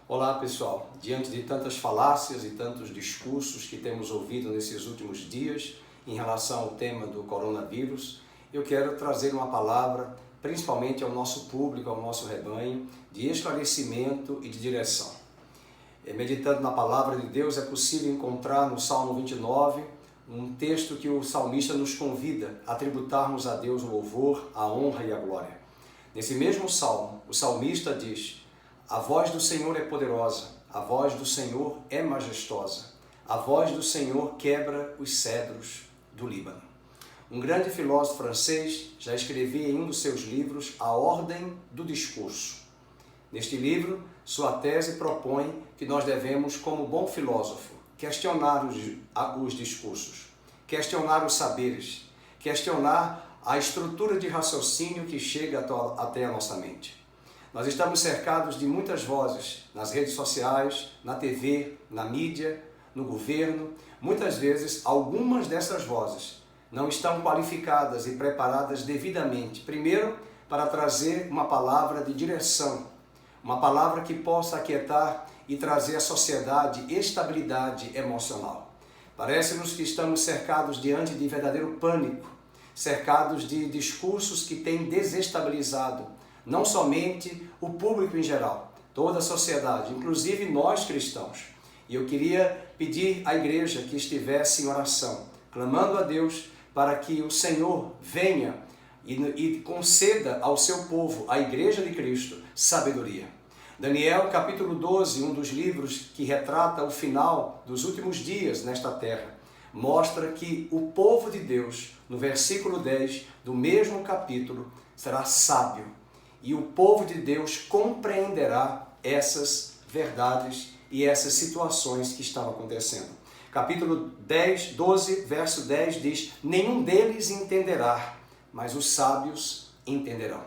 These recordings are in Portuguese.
Olá pessoal, diante de tantas falácias e tantos discursos que temos ouvido nesses últimos dias em relação ao tema do coronavírus, eu quero trazer uma palavra, principalmente ao nosso público, ao nosso rebanho, de esclarecimento e de direção. Meditando na palavra de Deus, é possível encontrar no Salmo 29 um texto que o salmista nos convida a tributarmos a Deus o louvor, a honra e a glória. Nesse mesmo salmo, o salmista diz: a voz do Senhor é poderosa, a voz do Senhor é majestosa, a voz do Senhor quebra os cedros do Líbano. Um grande filósofo francês já escrevia em um dos seus livros A Ordem do Discurso. Neste livro, sua tese propõe que nós devemos, como bom filósofo, questionar os discursos, questionar os saberes, questionar a estrutura de raciocínio que chega até a nossa mente. Nós estamos cercados de muitas vozes nas redes sociais, na TV, na mídia, no governo. Muitas vezes, algumas dessas vozes não estão qualificadas e preparadas devidamente. Primeiro, para trazer uma palavra de direção, uma palavra que possa aquietar e trazer à sociedade estabilidade emocional. Parece-nos que estamos cercados diante de verdadeiro pânico, cercados de discursos que têm desestabilizado não somente o público em geral, toda a sociedade, inclusive nós cristãos. E eu queria pedir à igreja que estivesse em oração, clamando a Deus para que o Senhor venha e conceda ao seu povo, à igreja de Cristo, sabedoria. Daniel, capítulo 12, um dos livros que retrata o final dos últimos dias nesta terra, mostra que o povo de Deus, no versículo 10 do mesmo capítulo, será sábio. E o povo de Deus compreenderá essas verdades e essas situações que estavam acontecendo. Capítulo 12, verso 10 diz: nenhum deles entenderá, mas os sábios entenderão.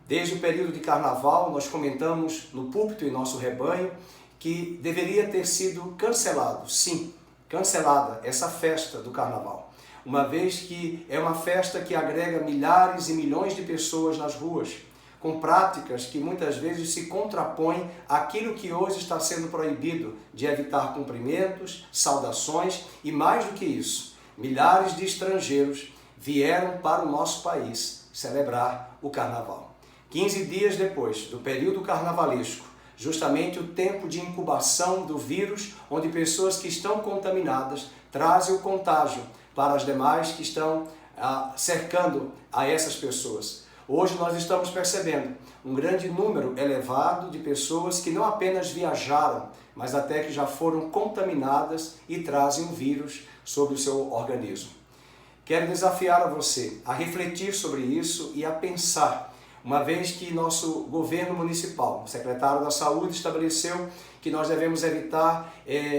Desde o período de carnaval, nós comentamos no púlpito em nosso rebanho que deveria ter sido cancelado, sim, cancelada essa festa do carnaval. Uma vez que é uma festa que agrega milhares e milhões de pessoas nas ruas, com práticas que muitas vezes se contrapõem àquilo que hoje está sendo proibido, de evitar cumprimentos, saudações e, mais do que isso, milhares de estrangeiros vieram para o nosso país celebrar o carnaval. 15 dias depois do período carnavalesco, justamente o tempo de incubação do vírus, onde pessoas que estão contaminadas trazem o contágio para as demais que estão cercando a essas pessoas. Hoje nós estamos percebendo um grande número elevado de pessoas que não apenas viajaram, mas até que já foram contaminadas e trazem o vírus sobre o seu organismo. Quero desafiar a você a refletir sobre isso e a pensar, uma vez que nosso governo municipal, o secretário da Saúde, estabeleceu que nós devemos evitar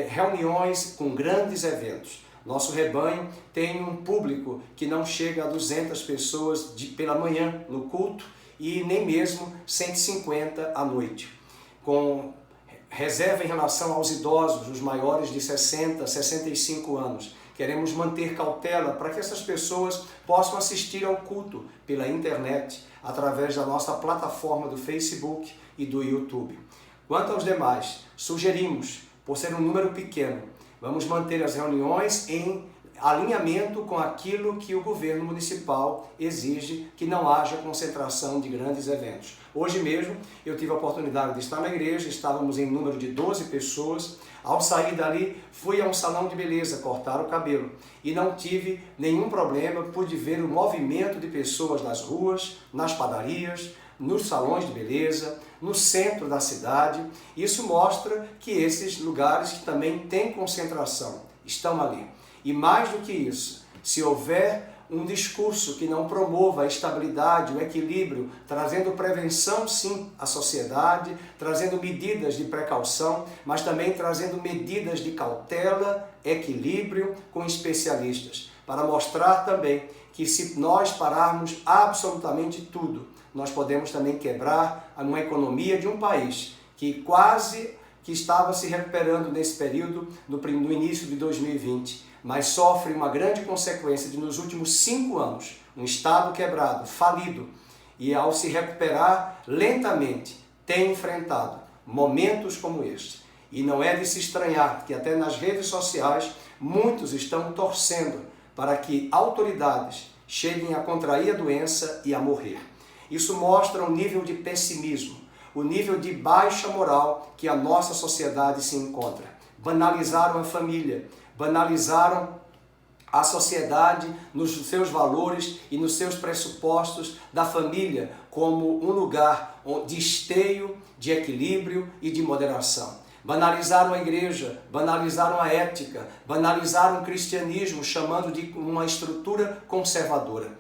reuniões com grandes eventos. Nosso rebanho tem um público que não chega a 200 pessoas pela manhã no culto e nem mesmo 150 à noite. Com reserva em relação aos idosos, os maiores de 60, 65 anos. Queremos manter cautela para que essas pessoas possam assistir ao culto pela internet, através da nossa plataforma do Facebook e do YouTube. Quanto aos demais, sugerimos, por ser um número pequeno, vamos manter as reuniões em alinhamento com aquilo que o governo municipal exige, que não haja concentração de grandes eventos. Hoje mesmo eu tive a oportunidade de estar na igreja, estávamos em número de 12 pessoas. Ao sair dali, fui a um salão de beleza cortar o cabelo e não tive nenhum problema, pude ver o movimento de pessoas nas ruas, nas padarias, nos salões de beleza, no centro da cidade. Isso mostra que esses lugares que também têm concentração estão ali. E mais do que isso, se houver um discurso que não promova a estabilidade, o equilíbrio, trazendo prevenção sim à sociedade, trazendo medidas de precaução, mas também trazendo medidas de cautela, equilíbrio com especialistas, para mostrar também que se nós pararmos absolutamente tudo, nós podemos também quebrar uma economia de um país que que estava se recuperando nesse período, no início de 2020, mas sofre uma grande consequência de, nos últimos 5 anos, um Estado quebrado, falido, e ao se recuperar lentamente, tem enfrentado momentos como este. E não é de se estranhar que até nas redes sociais muitos estão torcendo para que autoridades cheguem a contrair a doença e a morrer. Isso mostra um nível de pessimismo, o nível de baixa moral que a nossa sociedade se encontra. Banalizaram a família, banalizaram a sociedade nos seus valores e nos seus pressupostos da família como um lugar de esteio, de equilíbrio e de moderação. Banalizaram a igreja, banalizaram a ética, banalizaram o cristianismo, chamando de uma estrutura conservadora.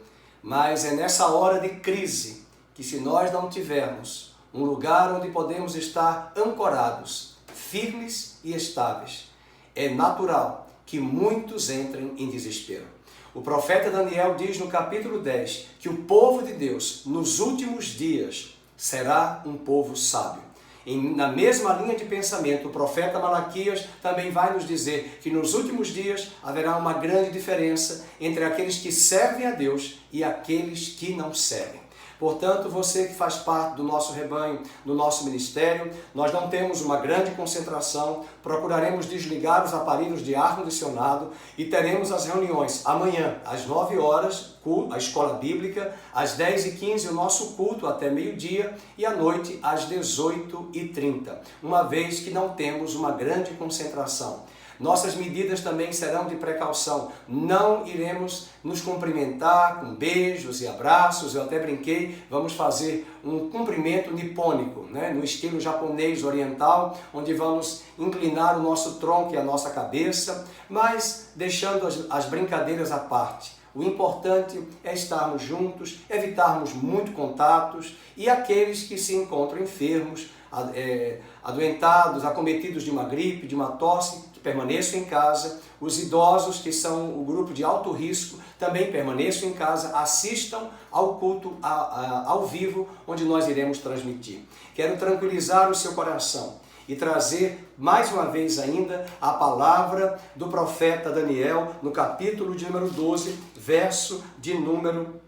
Mas é nessa hora de crise que, se nós não tivermos um lugar onde podemos estar ancorados, firmes e estáveis, é natural que muitos entrem em desespero. O profeta Daniel diz no capítulo 10 que o povo de Deus, nos últimos dias, será um povo sábio. Na mesma linha de pensamento, o profeta Malaquias também vai nos dizer que nos últimos dias haverá uma grande diferença entre aqueles que servem a Deus e aqueles que não servem. Portanto, você que faz parte do nosso rebanho, do nosso ministério, nós não temos uma grande concentração, procuraremos desligar os aparelhos de ar-condicionado e teremos as reuniões amanhã às 9 horas, a escola bíblica, às 10h15 o nosso culto até meio-dia e à noite às 18h30, uma vez que não temos uma grande concentração. Nossas medidas também serão de precaução. Não iremos nos cumprimentar com beijos e abraços. Eu até brinquei, vamos fazer um cumprimento nipônico, no estilo japonês oriental, onde vamos inclinar o nosso tronco e a nossa cabeça, mas deixando as brincadeiras à parte. O importante é estarmos juntos, evitarmos muito contatos e aqueles que se encontram enfermos, adoentados, acometidos de uma gripe, de uma tosse, que permaneçam em casa. Os idosos, que são o grupo de alto risco, também permaneçam em casa, assistam ao culto ao vivo, onde nós iremos transmitir. Quero tranquilizar o seu coração e trazer mais uma vez ainda a palavra do profeta Daniel, no capítulo de número 12, verso de número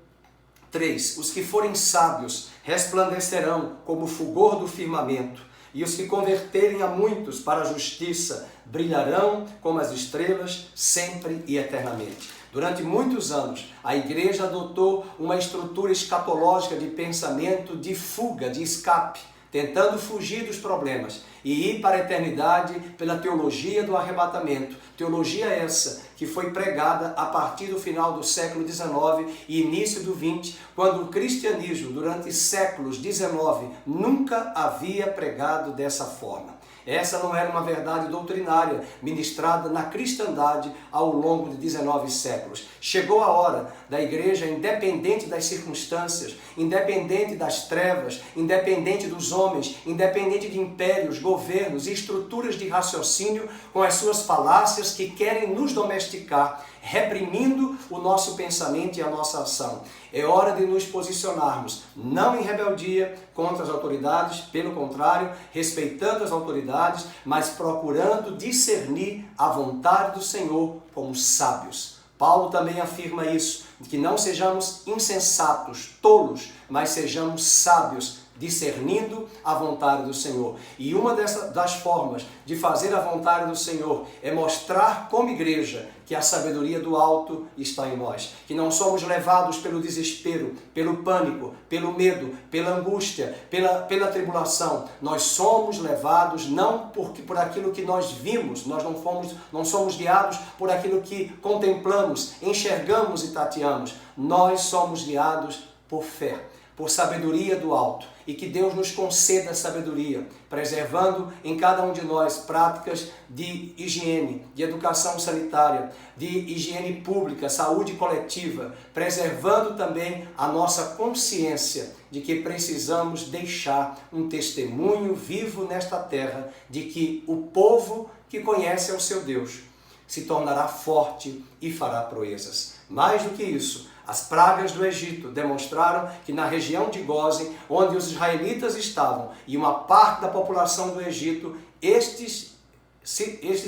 3. Os que forem sábios resplandecerão como o fulgor do firmamento, e os que converterem a muitos para a justiça brilharão como as estrelas sempre e eternamente. Durante muitos anos, a igreja adotou uma estrutura escatológica de pensamento de fuga, de escape, tentando fugir dos problemas e ir para a eternidade pela teologia do arrebatamento. Teologia essa que foi pregada a partir do final do século XIX e início do XX, quando o cristianismo, durante séculos XIX, nunca havia pregado dessa forma. Essa não era uma verdade doutrinária ministrada na cristandade ao longo de 19 séculos. Chegou a hora da igreja, independente das circunstâncias, independente das trevas, independente dos homens, independente de impérios, governos e estruturas de raciocínio com as suas falácias que querem nos domesticar, reprimindo o nosso pensamento e a nossa ação. É hora de nos posicionarmos, não em rebeldia contra as autoridades, pelo contrário, respeitando as autoridades, mas procurando discernir a vontade do Senhor como sábios. Paulo também afirma isso, que não sejamos insensatos, tolos, mas sejamos sábios, discernindo a vontade do Senhor. E uma das formas de fazer a vontade do Senhor é mostrar como igreja que a sabedoria do alto está em nós, que não somos levados pelo desespero, pelo pânico, pelo medo, pela angústia, pela tribulação. Nós somos levados não por aquilo que nós vimos, nós não somos guiados por aquilo que contemplamos, enxergamos e tateamos. Nós somos guiados por fé, por sabedoria do alto, e que Deus nos conceda sabedoria, preservando em cada um de nós práticas de higiene, de educação sanitária, de higiene pública, saúde coletiva, preservando também a nossa consciência de que precisamos deixar um testemunho vivo nesta terra de que o povo que conhece ao seu Deus se tornará forte e fará proezas. Mais do que isso, as pragas do Egito demonstraram que na região de Gósen, onde os israelitas estavam, e uma parte da população do Egito, estes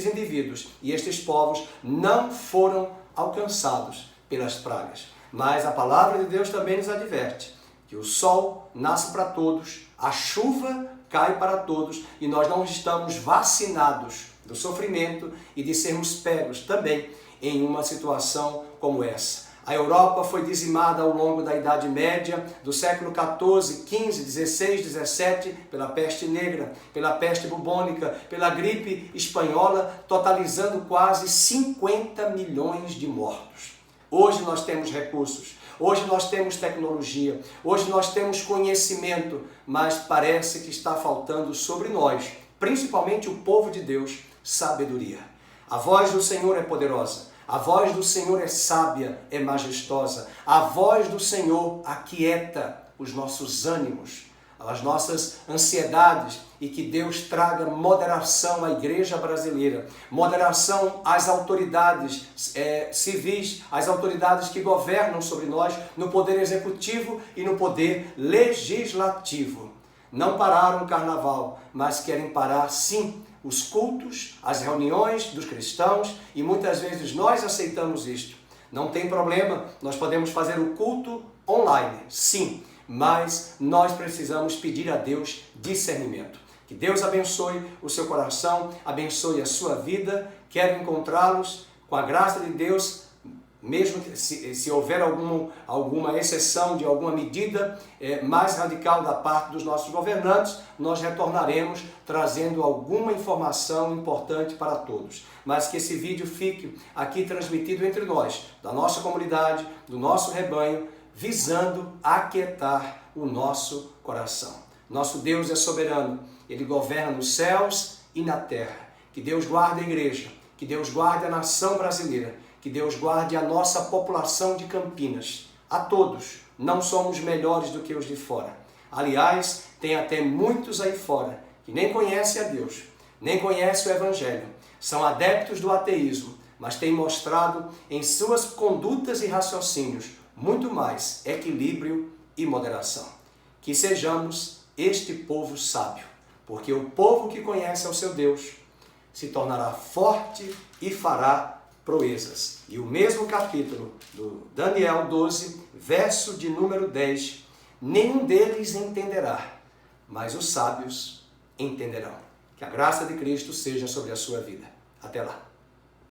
indivíduos e estes povos não foram alcançados pelas pragas. Mas a palavra de Deus também nos adverte que o sol nasce para todos, a chuva cai para todos e nós não estamos vacinados do sofrimento e de sermos pegos também em uma situação como essa. A Europa foi dizimada ao longo da Idade Média, do século XIV, XV, XVI, XVII, pela peste negra, pela peste bubônica, pela gripe espanhola, totalizando quase 50 milhões de mortos. Hoje nós temos recursos, hoje nós temos tecnologia, hoje nós temos conhecimento, mas parece que está faltando sobre nós, principalmente o povo de Deus, sabedoria. A voz do Senhor é poderosa. A voz do Senhor é sábia, é majestosa. A voz do Senhor aquieta os nossos ânimos, as nossas ansiedades, e que Deus traga moderação à igreja brasileira, moderação às autoridades civis, às autoridades que governam sobre nós, no poder executivo e no poder legislativo. Não pararam o carnaval, mas querem parar sim os cultos, as reuniões dos cristãos, e muitas vezes nós aceitamos isto. Não tem problema, nós podemos fazer o culto online, sim, mas nós precisamos pedir a Deus discernimento. Que Deus abençoe o seu coração, abençoe a sua vida. Quero encontrá-los com a graça de Deus, mesmo se houver alguma exceção de alguma medida mais radical da parte dos nossos governantes, nós retornaremos trazendo alguma informação importante para todos. Mas que esse vídeo fique aqui transmitido entre nós, da nossa comunidade, do nosso rebanho, visando aquietar o nosso coração. Nosso Deus é soberano, Ele governa nos céus e na terra. Que Deus guarde a igreja, que Deus guarde a nação brasileira, que Deus guarde a nossa população de Campinas. A todos, não somos melhores do que os de fora. Aliás, tem até muitos aí fora que nem conhecem a Deus, nem conhecem o Evangelho. São adeptos do ateísmo, mas têm mostrado em suas condutas e raciocínios muito mais equilíbrio e moderação. Que sejamos este povo sábio, porque o povo que conhece ao seu Deus se tornará forte e fará proezas. E o mesmo capítulo do Daniel 12, verso de número 10, nenhum deles entenderá, mas os sábios entenderão. Que a graça de Cristo seja sobre a sua vida. Até lá.